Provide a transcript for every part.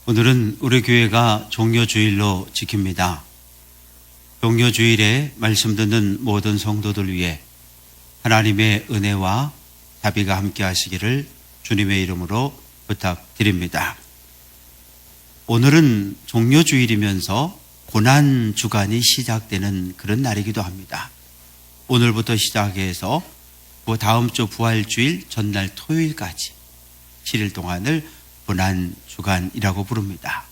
오늘은 우리 교회가 종료주일로 지킵니다. 종료주일에 말씀 듣는 모든 성도들 위해 하나님의 은혜와 자비가 함께 하시기를 주님의 이름으로 부탁드립니다. 오늘은 종료주일이면서 고난주간이 시작되는 그런 날이기도 합니다. 오늘부터 시작해서 다음 주 부활주일 전날 토요일까지 7일 동안을 고난주간이라고 부릅니다.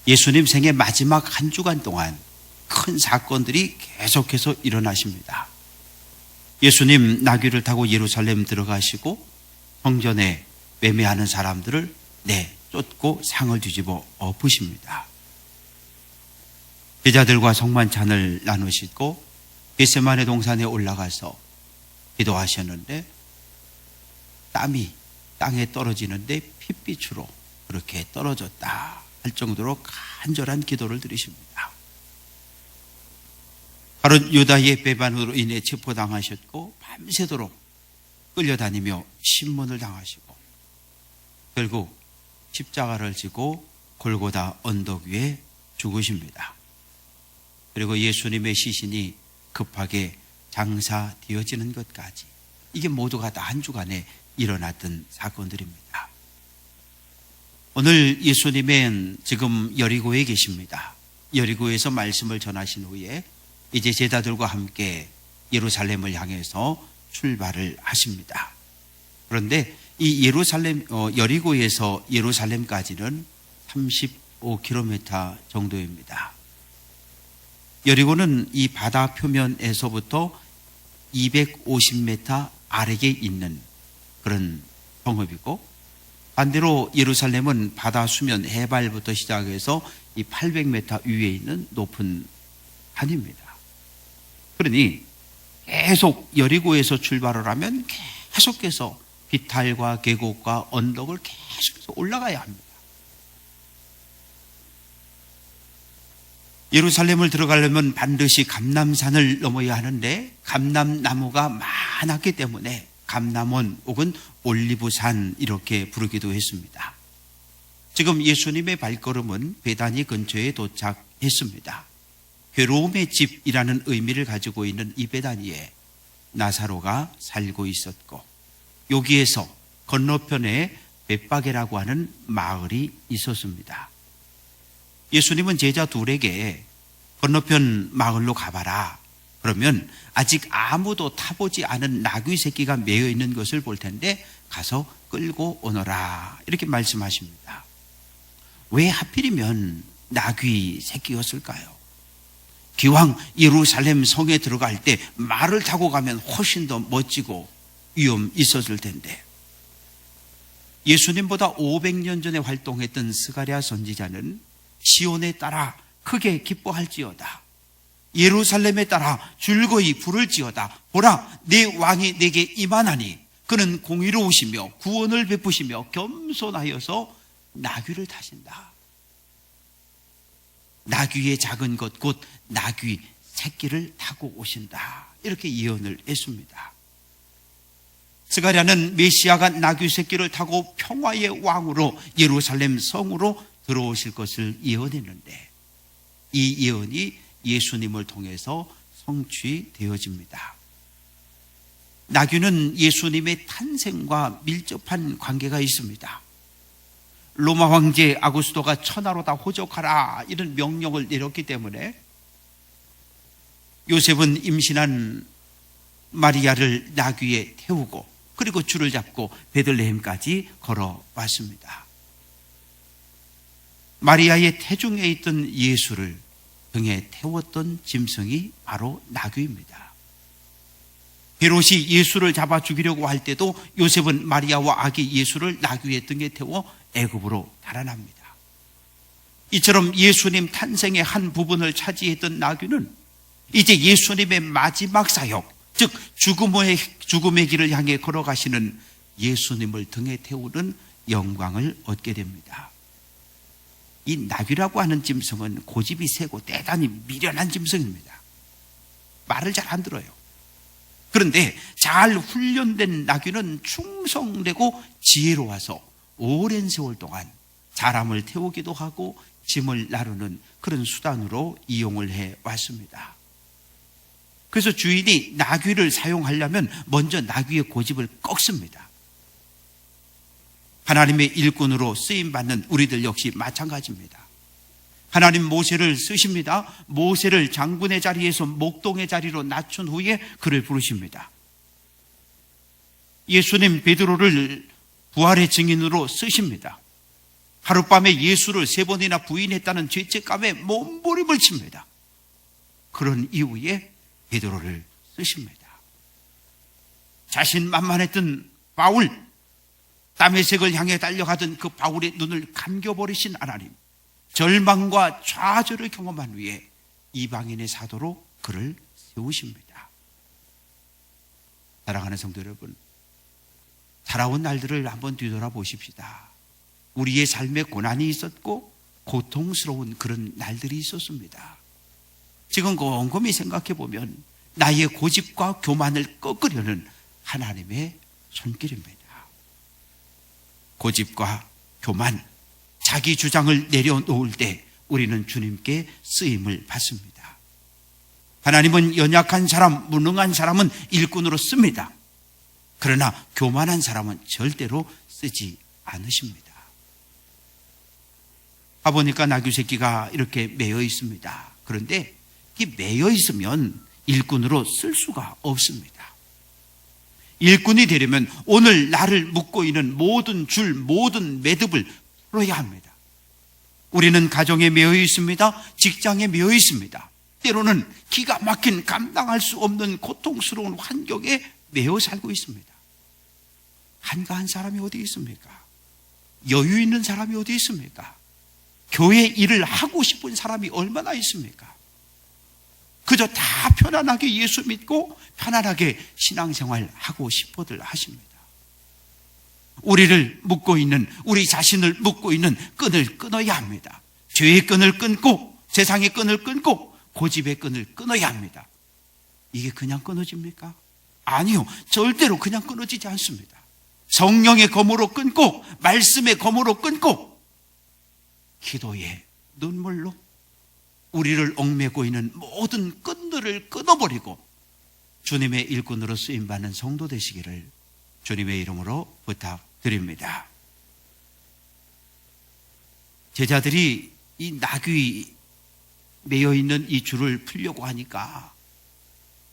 예수님 생애 마지막 한 주간 동안 큰 사건들이 계속해서 일어나십니다. 예수님 나귀를 타고 예루살렘 들어가시고 성전에 매매하는 사람들을 쫓고 상을 뒤집어 엎으십니다. 제자들과 성만찬을 나누시고 겟세마네 동산에 올라가서 기도하셨는데 땀이 땅에 떨어지는데 핏빛으로 그렇게 떨어졌다 할 정도로 간절한 기도를 드리십니다. 바로 유다의 배반으로 인해 체포당하셨고 밤새도록 끌려다니며 신문을 당하시고 결국 십자가를 지고 골고다 언덕 위에 죽으십니다. 그리고 예수님의 시신이 급하게 장사되어지는 것까지 이게 모두가 다 한 주간에 일어났던 사건들입니다. 오늘 예수님은 지금 여리고에 계십니다. 여리고에서 말씀을 전하신 후에 이제 제자들과 함께 예루살렘을 향해서 출발을 하십니다. 그런데 이 여리고에서 예루살렘까지는 35km 정도입니다. 여리고는 이 바다 표면에서부터 250m 아래에 있는 그런 성읍이고, 반대로 예루살렘은 바다 수면 해발부터 시작해서 이 800m 위에 있는 높은 산입니다. 그러니 계속 여리고에서 출발을 하면 계속해서 비탈과 계곡과 언덕을 계속해서 올라가야 합니다. 예루살렘을 들어가려면 반드시 감람산을 넘어야 하는데 감람나무가 많았기 때문에 감람원 혹은 올리브산 이렇게 부르기도 했습니다. 지금 예수님의 발걸음은 베다니 근처에 도착했습니다. 괴로움의 집이라는 의미를 가지고 있는 이 베다니에 나사로가 살고 있었고, 여기에서 건너편에 벳바게라고 하는 마을이 있었습니다. 예수님은 제자 둘에게 건너편 마을로 가봐라. 그러면 아직 아무도 타보지 않은 나귀 새끼가 매여 있는 것을 볼 텐데 가서 끌고 오너라. 이렇게 말씀하십니다. 왜 하필이면 나귀 새끼였을까요? 기왕 예루살렘 성에 들어갈 때 말을 타고 가면 훨씬 더 멋지고 위험 있었을 텐데, 예수님보다 500년 전에 활동했던 스가랴 선지자는 시온에 따라 크게 기뻐할지어다, 예루살렘에 따라 즐거이 부를지어다, 보라 내 왕이 내게 임하나니 그는 공의로우시며 구원을 베푸시며 겸손하여서 나귀를 타신다. 나귀의 작은 것 곧 나귀 새끼를 타고 오신다. 이렇게 예언을 했습니다. 스가랴는 메시아가 나귀 새끼를 타고 평화의 왕으로 예루살렘 성으로 들어오실 것을 예언했는데, 이 예언이 예수님을 통해서 성취되어집니다. 나귀는 예수님의 탄생과 밀접한 관계가 있습니다. 로마 황제 아구스토가 천하로 다 호적하라 이런 명령을 내렸기 때문에 요셉은 임신한 마리아를 나귀에 태우고 그리고 줄을 잡고 베들레헴까지 걸어왔습니다. 마리아의 태중에 있던 예수를 등에 태웠던 짐승이 바로 나귀입니다. 헤롯이 예수를 잡아 죽이려고 할 때도 요셉은 마리아와 아기 예수를 나귀의 등에 태워 애굽으로 달아납니다. 이처럼 예수님 탄생의 한 부분을 차지했던 나귀는 이제 예수님의 마지막 사역, 즉 죽음의 길을 향해 걸어가시는 예수님을 등에 태우는 영광을 얻게 됩니다. 이 나귀라고 하는 짐승은 고집이 세고 대단히 미련한 짐승입니다. 말을 잘 안 들어요. 그런데 잘 훈련된 나귀는 충성되고 지혜로워서 오랜 세월 동안 사람을 태우기도 하고 짐을 나르는 그런 수단으로 이용을 해 왔습니다. 그래서 주인이 나귀를 사용하려면 먼저 나귀의 고집을 꺾습니다. 하나님의 일꾼으로 쓰임받는 우리들 역시 마찬가지입니다. 하나님 모세를 쓰십니다. 모세를 장군의 자리에서 목동의 자리로 낮춘 후에 그를 부르십니다. 예수님 베드로를 부활의 증인으로 쓰십니다. 하룻밤에 예수를 3번이나 부인했다는 죄책감에 몸부림을 칩니다. 그런 이후에 베드로를 쓰십니다. 자신만만했던 바울, 다메섹을 향해 달려가던 그 바울의 눈을 감겨버리신 하나님, 절망과 좌절을 경험한 후에 이방인의 사도로 그를 세우십니다. 사랑하는 성도 여러분, 살아온 날들을 한번 뒤돌아보십시다. 우리의 삶에 고난이 있었고 고통스러운 그런 날들이 있었습니다. 지금 곰곰이 생각해 보면 나의 고집과 교만을 꺾으려는 하나님의 손길입니다. 고집과 교만, 자기 주장을 내려놓을 때 우리는 주님께 쓰임을 받습니다. 하나님은 연약한 사람, 무능한 사람은 일꾼으로 씁니다. 그러나 교만한 사람은 절대로 쓰지 않으십니다. 가보니까 나귀 새끼가 이렇게 매여 있습니다. 그런데 이 매여 있으면 일꾼으로 쓸 수가 없습니다. 일꾼이 되려면 오늘 나를 묶고 있는 모든 줄, 모든 매듭을 풀어야 합니다. 우리는 가정에 매여 있습니다. 직장에 매여 있습니다. 때로는 기가 막힌 감당할 수 없는 고통스러운 환경에 매여 살고 있습니다. 한가한 사람이 어디 있습니까? 여유 있는 사람이 어디 있습니까? 교회 일을 하고 싶은 사람이 얼마나 있습니까? 그저 다 편안하게 예수 믿고 편안하게 신앙생활 하고 싶어들 하십니다. 우리를 묶고 있는, 우리 자신을 묶고 있는 끈을 끊어야 합니다. 죄의 끈을 끊고 세상의 끈을 끊고 고집의 끈을 끊어야 합니다. 이게 그냥 끊어집니까? 아니요, 절대로 그냥 끊어지지 않습니다. 성령의 검으로 끊고 말씀의 검으로 끊고 기도의 눈물로 우리를 얽매고 있는 모든 끈들을 끊어버리고 주님의 일꾼으로 쓰임받는 성도 되시기를 주님의 이름으로 부탁드립니다. 제자들이 이 나귀 매여있는 이 줄을 풀려고 하니까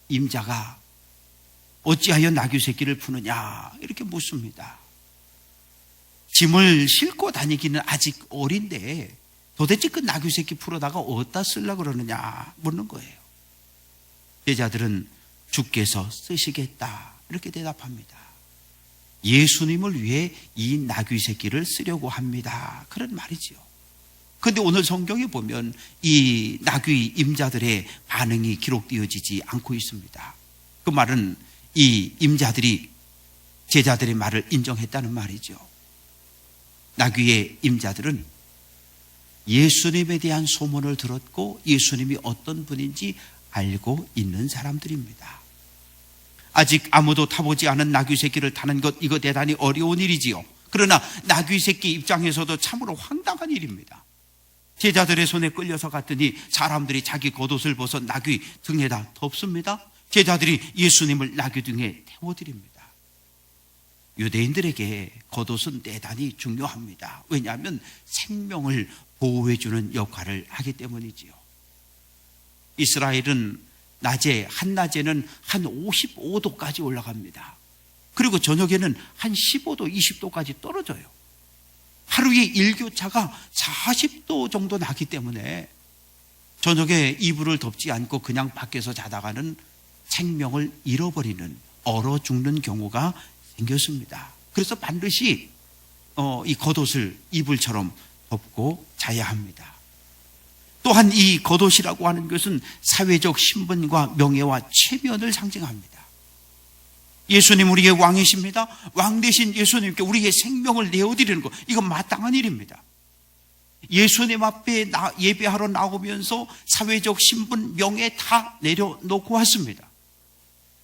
임자가 어찌하여 나귀 새끼를 푸느냐 이렇게 묻습니다. 짐을 싣고 다니기는 아직 어린데 도대체 그 나귀 새끼 풀어다가 어디다 쓰려고 그러느냐 묻는 거예요. 제자들은 주께서 쓰시겠다 이렇게 대답합니다. 예수님을 위해 이 나귀 새끼를 쓰려고 합니다. 그런 말이지요. 그런데 오늘 성경에 보면 이 나귀 임자들의 반응이 기록되어지지 않고 있습니다. 그 말은 이 임자들이 제자들의 말을 인정했다는 말이죠. 나귀의 임자들은 예수님에 대한 소문을 들었고 예수님이 어떤 분인지 알고 있는 사람들입니다. 아직 아무도 타보지 않은 나귀 새끼를 타는 것, 이거 대단히 어려운 일이지요. 그러나 나귀 새끼 입장에서도 참으로 황당한 일입니다. 제자들의 손에 끌려서 갔더니 사람들이 자기 겉옷을 벗어 나귀 등에다 덮습니다. 제자들이 예수님을 나귀 등에 태워드립니다. 유대인들에게 겉옷은 대단히 중요합니다. 왜냐하면 생명을 보호해주는 역할을 하기 때문이지요. 이스라엘은 한낮에는 한 55도까지 올라갑니다. 그리고 저녁에는 한 15도, 20도까지 떨어져요. 하루의 일교차가 40도 정도 나기 때문에 저녁에 이불을 덮지 않고 그냥 밖에서 자다가는 생명을 잃어버리는, 얼어 죽는 경우가 생겼습니다. 그래서 반드시 이 겉옷을 이불처럼 덮고 자야 합니다. 또한 이 겉옷이라고 하는 것은 사회적 신분과 명예와 체면을 상징합니다. 예수님 우리의 왕이십니다. 왕 되신 예수님께 우리의 생명을 내어드리는 것, 이건 마땅한 일입니다. 예수님 앞에 예배하러 나오면서 사회적 신분, 명예 다 내려놓고 왔습니다.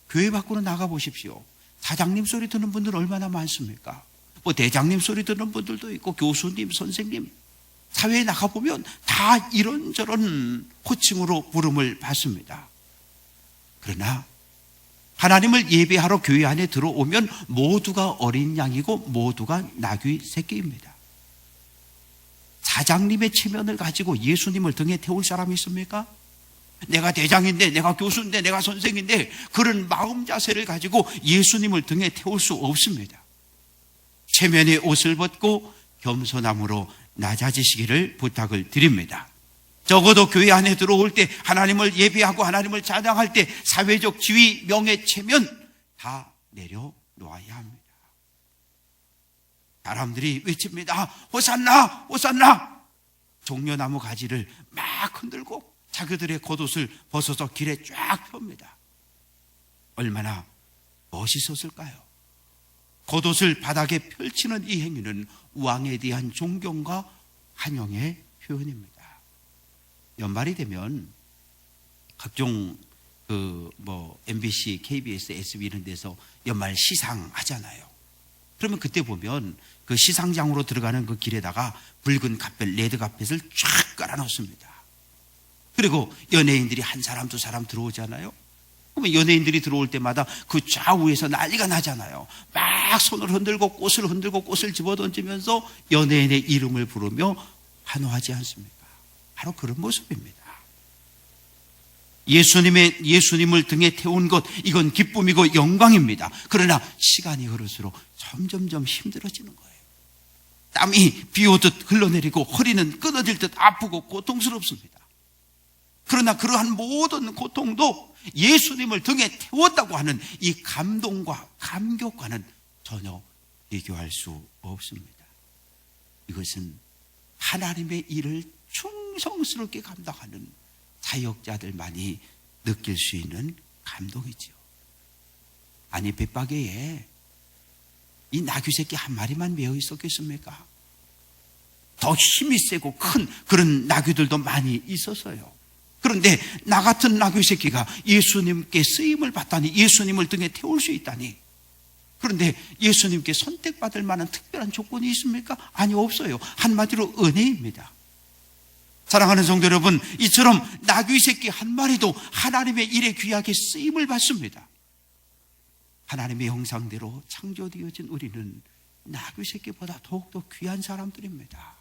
교회 밖으로 나가보십시오. 사장님 소리 듣는 분들 얼마나 많습니까? 뭐 대장님 소리 듣는 분들도 있고 교수님, 선생님, 사회에 나가보면 다 이런저런 호칭으로 부름을 받습니다. 그러나 하나님을 예배하러 교회 안에 들어오면 모두가 어린 양이고 모두가 나귀 새끼입니다. 사장님의 체면을 가지고 예수님을 등에 태울 사람이 있습니까? 내가 대장인데, 내가 교수인데, 내가 선생인데, 그런 마음 자세를 가지고 예수님을 등에 태울 수 없습니다. 체면의 옷을 벗고 겸손함으로 낮아지시기를 부탁을 드립니다. 적어도 교회 안에 들어올 때, 하나님을 예배하고 하나님을 찬양할 때 사회적 지위, 명예, 체면 다 내려놓아야 합니다. 사람들이 외칩니다. 호산나, 호산나. 종려나무 가지를 막 흔들고 자기들의 겉옷을 벗어서 길에 쫙 펴니다. 얼마나 멋있었을까요? 겉옷을 바닥에 펼치는 이 행위는 왕에 대한 존경과 환영의 표현입니다. 연말이 되면 각종 MBC, KBS, SB 이런 데서 연말 시상 하잖아요. 그러면 그때 보면 그 시상장으로 들어가는 그 길에다가 붉은 카펫, 레드 카펫을 쫙 깔아놓습니다. 그리고 연예인들이 한 사람, 두 사람 들어오잖아요. 그러면 연예인들이 들어올 때마다 그 좌우에서 난리가 나잖아요. 막 손을 흔들고 꽃을 집어던지면서 연예인의 이름을 부르며 환호하지 않습니까? 바로 그런 모습입니다. 예수님을 등에 태운 것, 이건 기쁨이고 영광입니다. 그러나 시간이 흐를수록 점점점 힘들어지는 거예요. 땀이 비 오듯 흘러내리고 허리는 끊어질 듯 아프고 고통스럽습니다. 그러나 그러한 모든 고통도 예수님을 등에 태웠다고 하는 이 감동과 감격과는 전혀 비교할 수 없습니다. 이것은 하나님의 일을 충성스럽게 감당하는 사역자들만이 느낄 수 있는 감동이죠. 아니, 벳바게에 이 나귀 새끼 한 마리만 매어 있었겠습니까? 더 힘이 세고 큰 그런 나귀들도 많이 있었어요. 그런데 나 같은 나귀 새끼가 예수님께 쓰임을 받다니, 예수님을 등에 태울 수 있다니. 그런데 예수님께 선택받을 만한 특별한 조건이 있습니까? 아니, 없어요. 한마디로 은혜입니다. 사랑하는 성도 여러분, 이처럼 나귀 새끼 한 마리도 하나님의 일에 귀하게 쓰임을 받습니다. 하나님의 형상대로 창조되어진 우리는 나귀 새끼보다 더욱더 귀한 사람들입니다.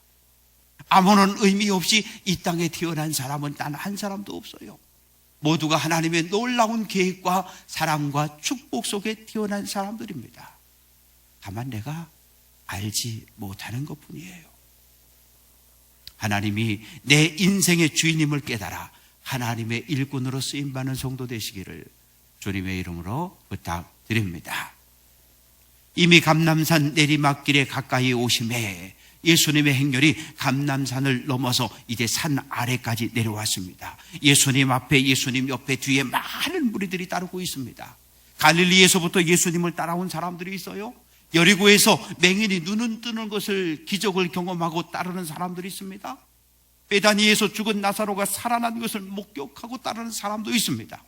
아무런 의미 없이 이 땅에 태어난 사람은 단 한 사람도 없어요. 모두가 하나님의 놀라운 계획과 사랑과 축복 속에 태어난 사람들입니다. 다만 내가 알지 못하는 것뿐이에요. 하나님이 내 인생의 주인임을 깨달아 하나님의 일꾼으로 쓰임받는 성도 되시기를 주님의 이름으로 부탁드립니다. 이미 감람산 내리막길에 가까이 오심에 예수님의 행렬이 감람산을 넘어서 이제 산 아래까지 내려왔습니다. 예수님 앞에, 예수님 옆에, 뒤에 많은 무리들이 따르고 있습니다. 갈릴리에서부터 예수님을 따라온 사람들이 있어요. 여리고에서 맹인이 눈은 뜨는 것을, 기적을 경험하고 따르는 사람들이 있습니다. 베다니에서 죽은 나사로가 살아난 것을 목격하고 따르는 사람도 있습니다.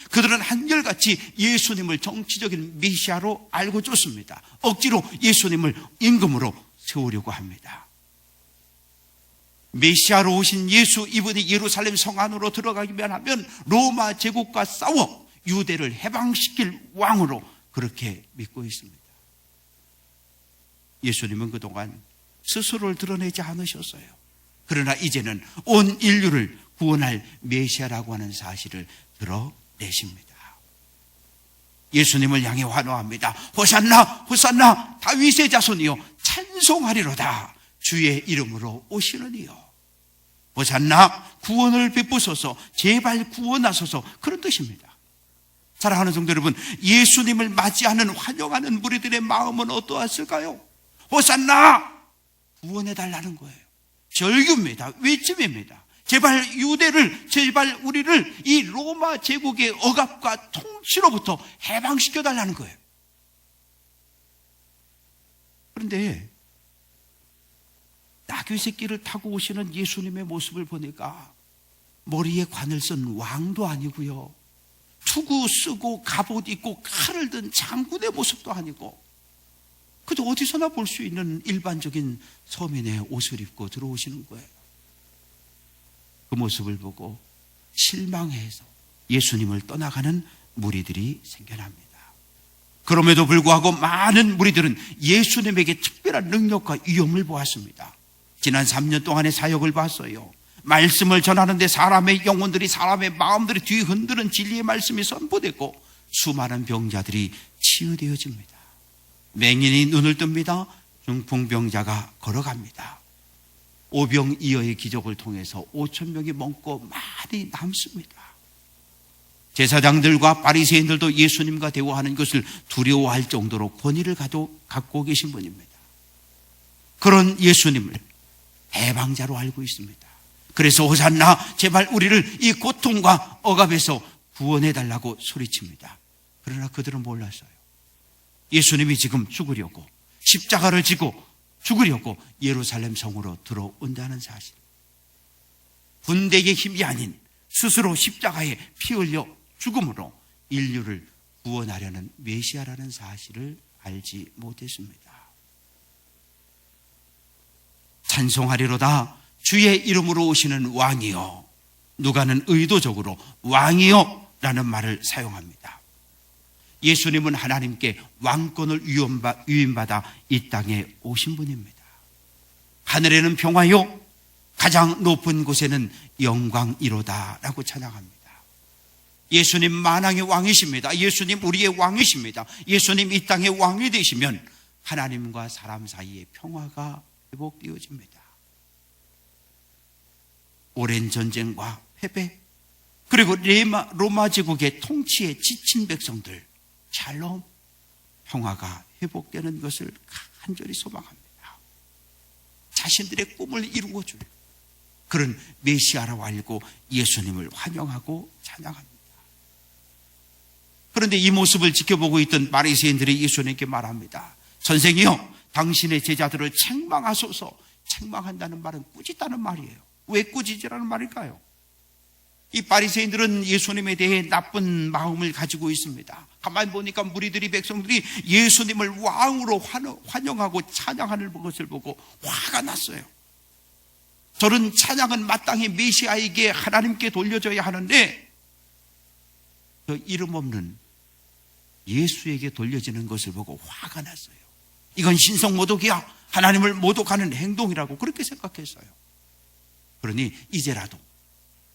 그들은 한결같이 예수님을 정치적인 메시아로 알고 쫓습니다. 억지로 예수님을 임금으로 세우려고 합니다. 메시아로 오신 예수, 이분이 예루살렘 성 안으로 들어가기만 하면 로마 제국과 싸워 유대를 해방시킬 왕으로 그렇게 믿고 있습니다. 예수님은 그동안 스스로를 드러내지 않으셨어요. 그러나 이제는 온 인류를 구원할 메시아라고 하는 사실을 드러내십니다. 예수님을 향해 환호합니다. 호산나, 호산나, 다윗의 자손이여 찬송하리로다. 주의 이름으로 오시는 이여. 호산나, 구원을 베푸소서, 제발 구원하소서, 그런 뜻입니다. 사랑하는 성도 여러분, 예수님을 맞이하는, 환영하는 무리들의 마음은 어떠했을까요? 호산나, 구원해달라는 거예요. 절규입니다. 외침입니다. 제발 유대를, 제발 우리를 이 로마 제국의 억압과 통치로부터 해방시켜달라는 거예요. 그런데 나귀 새끼를 타고 오시는 예수님의 모습을 보니까 머리에 관을 쓴 왕도 아니고요, 투구 쓰고 갑옷 입고 칼을 든 장군의 모습도 아니고, 그저 어디서나 볼 수 있는 일반적인 서민의 옷을 입고 들어오시는 거예요. 그 모습을 보고 실망해서 예수님을 떠나가는 무리들이 생겨납니다. 그럼에도 불구하고 많은 무리들은 예수님에게 특별한 능력과 위엄을 보았습니다. 지난 3년 동안의 사역을 봤어요. 말씀을 전하는데 사람의 영혼들이, 사람의 마음들이 뒤흔드는 진리의 말씀이 선포되고 수많은 병자들이 치유되어집니다. 맹인이 눈을 뜹니다. 중풍병자가 걸어갑니다. 오병이어의 기적을 통해서 5,000명이 먹고 많이 남습니다. 제사장들과 바리새인들도 예수님과 대화하는 것을 두려워할 정도로 권위를 갖고 계신 분입니다. 그런 예수님을 대방자로 알고 있습니다. 그래서 호산나, 제발 우리를 이 고통과 억압에서 구원해달라고 소리칩니다. 그러나 그들은 몰랐어요. 예수님이 지금 죽으려고, 십자가를 지고 죽으려고 예루살렘 성으로 들어온다는 사실. 군대의 힘이 아닌 스스로 십자가에 피 흘려 죽음으로 인류를 구원하려는 메시아라는 사실을 알지 못했습니다. 찬송하리로다 주의 이름으로 오시는 왕이여. 누가는 의도적으로 왕이여 라는 말을 사용합니다. 예수님은 하나님께 왕권을 위임받아 이 땅에 오신 분입니다. 하늘에는 평화요, 가장 높은 곳에는 영광이로다 라고 찬양합니다. 예수님 만왕의 왕이십니다. 예수님 우리의 왕이십니다. 예수님 이 땅의 왕이 되시면 하나님과 사람 사이의 평화가 회복되어집니다. 오랜 전쟁과 패배, 그리고 로마 제국의 통치에 지친 백성들, 샬롬, 평화가 회복되는 것을 간절히 소망합니다. 자신들의 꿈을 이루어줄 그런 메시아라고 알고 예수님을 환영하고 찬양합니다. 그런데 이 모습을 지켜보고 있던 바리새인들이 예수님께 말합니다. 선생이요, 당신의 제자들을 책망하소서. 책망한다는 말은 꾸짖다는 말이에요. 왜 꾸짖으라는 말일까요? 이 바리새인들은 예수님에 대해 나쁜 마음을 가지고 있습니다. 가만히 보니까 무리들이, 백성들이 예수님을 왕으로 환영하고 찬양하는 것을 보고 화가 났어요. 저런 찬양은 마땅히 메시아에게, 하나님께 돌려줘야 하는데 그 이름 없는 예수에게 돌려지는 것을 보고 화가 났어요. 이건 신성모독이야, 하나님을 모독하는 행동이라고 그렇게 생각했어요. 그러니 이제라도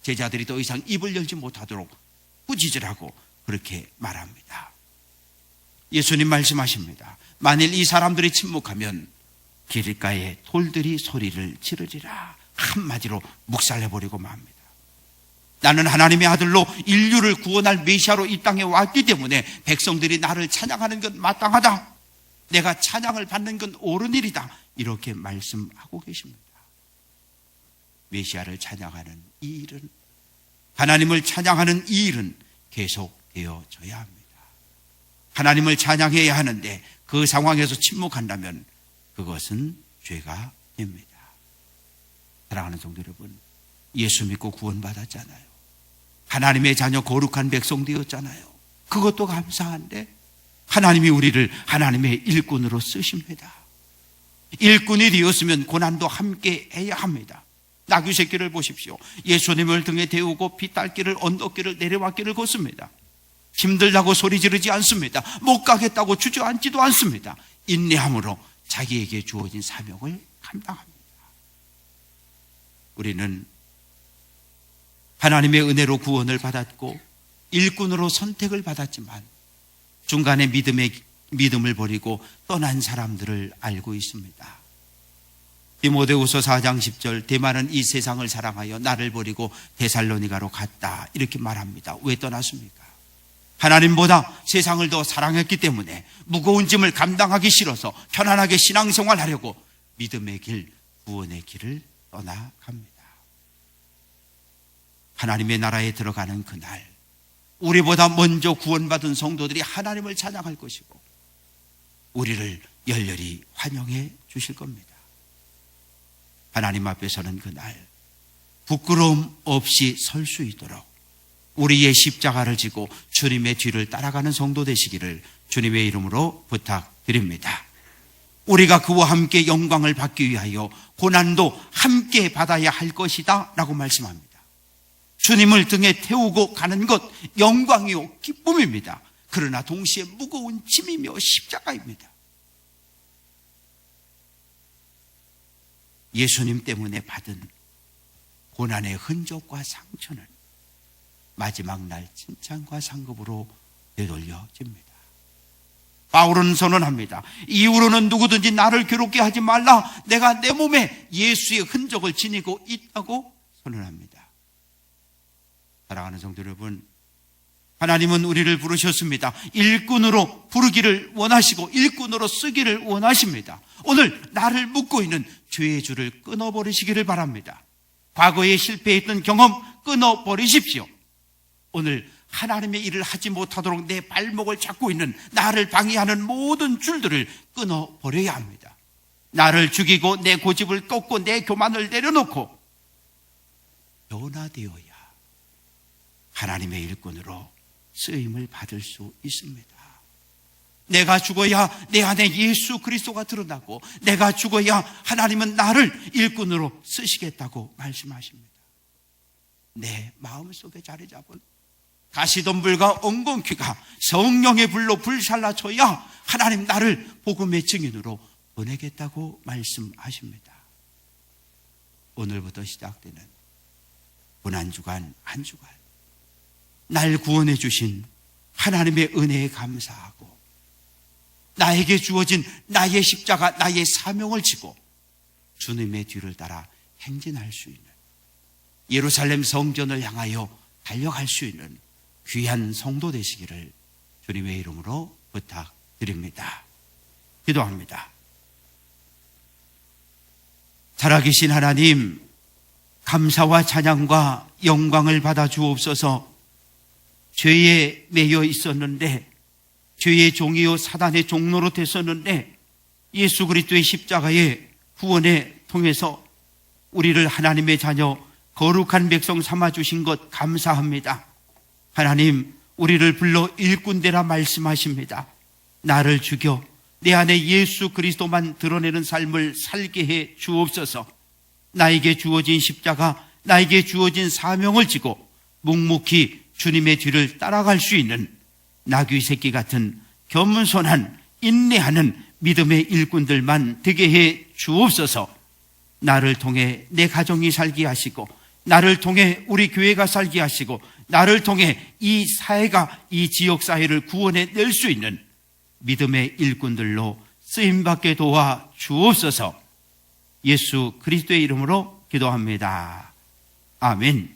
제자들이 더 이상 입을 열지 못하도록 꾸짖으라고 그렇게 말합니다. 예수님 말씀하십니다. 만일 이 사람들이 침묵하면 길가에 돌들이 소리를 지르리라. 한마디로 묵살해버리고 맙니다. 나는 하나님의 아들로 인류를 구원할 메시아로 이 땅에 왔기 때문에 백성들이 나를 찬양하는 건 마땅하다. 내가 찬양을 받는 건 옳은 일이다. 이렇게 말씀하고 계십니다. 메시아를 찬양하는 이 일은, 하나님을 찬양하는 이 일은 계속되어져야 합니다. 하나님을 찬양해야 하는데 그 상황에서 침묵한다면 그것은 죄가 됩니다. 사랑하는 성도 여러분, 예수 믿고 구원받았잖아요. 하나님의 자녀 거룩한 백성 되었잖아요. 그것도 감사한데 하나님이 우리를 하나님의 일꾼으로 쓰십니다. 일꾼이 되었으면 고난도 함께 해야 합니다. 나귀 새끼를 보십시오. 예수님을 등에 데우고 피딸길을, 언덕길을, 내려왔길을 걷습니다. 힘들다고 소리 지르지 않습니다. 못 가겠다고 주저앉지도 않습니다. 인내함으로 자기에게 주어진 사명을 감당합니다. 우리는 하나님의 은혜로 구원을 받았고 일꾼으로 선택을 받았지만 중간에 믿음을 버리고 떠난 사람들을 알고 있습니다. 디모데후서 4장 10절, 데마는 이 세상을 사랑하여 나를 버리고 데살로니가로 갔다, 이렇게 말합니다. 왜 떠났습니까? 하나님보다 세상을 더 사랑했기 때문에 무거운 짐을 감당하기 싫어서 편안하게 신앙생활하려고 믿음의 길, 구원의 길을 떠나갑니다. 하나님의 나라에 들어가는 그날, 우리보다 먼저 구원받은 성도들이 하나님을 찬양할 것이고 우리를 열렬히 환영해 주실 겁니다. 하나님 앞에서는 그날 부끄러움 없이 설 수 있도록 우리의 십자가를 지고 주님의 뒤를 따라가는 성도 되시기를 주님의 이름으로 부탁드립니다. 우리가 그와 함께 영광을 받기 위하여 고난도 함께 받아야 할 것이다 라고 말씀합니다. 주님을 등에 태우고 가는 것 영광이요 기쁨입니다. 그러나 동시에 무거운 짐이며 십자가입니다. 예수님 때문에 받은 고난의 흔적과 상처는 마지막 날 칭찬과 상급으로 되돌려집니다. 바울은 선언합니다. 이후로는 누구든지 나를 괴롭게 하지 말라. 내가 내 몸에 예수의 흔적을 지니고 있다고 선언합니다. 사랑하는 성도 여러분, 하나님은 우리를 부르셨습니다. 일꾼으로 부르기를 원하시고 일꾼으로 쓰기를 원하십니다. 오늘 나를 묶고 있는 죄의 줄을 끊어버리시기를 바랍니다. 과거에 실패했던 경험 끊어버리십시오. 오늘 하나님의 일을 하지 못하도록 내 발목을 잡고 있는 나를 방해하는 모든 줄들을 끊어버려야 합니다. 나를 죽이고 내 고집을 꺾고 내 교만을 내려놓고 변화되어야 하나님의 일꾼으로 쓰임을 받을 수 있습니다. 내가 죽어야 내 안에 예수 그리스도가 드러나고 내가 죽어야 하나님은 나를 일꾼으로 쓰시겠다고 말씀하십니다. 내 마음속에 자리 잡은 가시덤불과 엉겅퀴가 성령의 불로 불살라져야 하나님 나를 복음의 증인으로 보내겠다고 말씀하십니다. 오늘부터 시작되는 고난주간 한 주간 날 구원해 주신 하나님의 은혜에 감사하고 나에게 주어진 나의 십자가, 나의 사명을 지고 주님의 뒤를 따라 행진할 수 있는 예루살렘 성전을 향하여 달려갈 수 있는 귀한 성도 되시기를 주님의 이름으로 부탁드립니다. 기도합니다. 살아계신 하나님, 감사와 찬양과 영광을 받아 주옵소서. 죄에 매여 있었는데, 죄의 종이요 사단의 종로로 됐었는데 예수 그리스도의 십자가의 구원에 통해서 우리를 하나님의 자녀 거룩한 백성 삼아주신 것 감사합니다. 하나님, 우리를 불러 일꾼되라 말씀하십니다. 나를 죽여 내 안에 예수 그리스도만 드러내는 삶을 살게 해 주옵소서. 나에게 주어진 십자가, 나에게 주어진 사명을 지고 묵묵히 주님의 뒤를 따라갈 수 있는 나귀 새끼 같은 겸손한 인내하는 믿음의 일꾼들만 되게 해 주옵소서. 나를 통해 내 가정이 살게 하시고 나를 통해 우리 교회가 살게 하시고 나를 통해 이 사회가 이 지역 사회를 구원해 낼 수 있는 믿음의 일꾼들로 쓰임받게 도와 주옵소서. 예수 그리스도의 이름으로 기도합니다. 아멘.